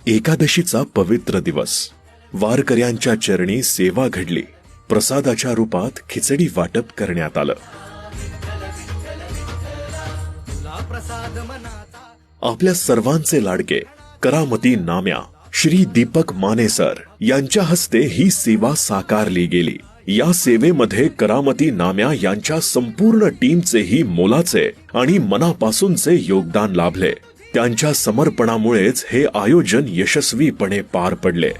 एकादशीचा पवित्र दिवस. वारकऱ्यांच्या चरणी सेवा घडली. प्रसादाच्या रूपात खिचडी वाटप करण्यात आलं. आपल्या सर्वांचे लाडके करामती नाम्या श्री दीपक माने सर यांच्या हस्ते ही सेवा साकारली गेली. या सेवेमध्ये करामती नाम्या यांच्या संपूर्ण टीमचेही मोलाचे आणि मनापासूनचे योगदान लाभले. त्यांच्या समर्पणामुळेच हे आयोजन यशस्वीपणे पार पडले.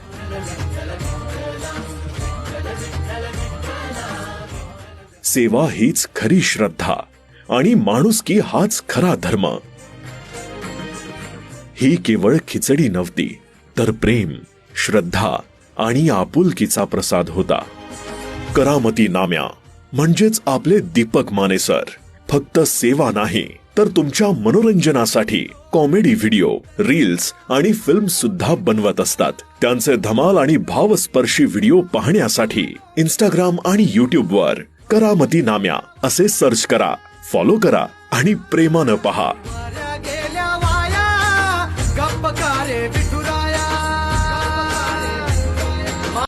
सेवा हीच खरी श्रद्धा आणि माणुसकी हाच खरा धर्म. ही केवळ खिचडी नव्हती, तर प्रेम, श्रद्धा आणि आपुलकीचा प्रसाद होता. करामती नाम्या म्हणजेच आपले दीपक माने सर फक्त सेवा नाही, तर तुमच्या मनोरंजनासाठी कॉमेडी व्हिडिओ, रील्स आणि फिल्म सुद्धा बनवत असतात. त्यांचे धमाल आणि भावस्पर्शी व्हिडिओ पाहण्यासाठी इंस्टाग्राम आणि YouTube वर करामती नाम्या असे सर्च करा, फॉलो करा आणि प्रेमानं पहा.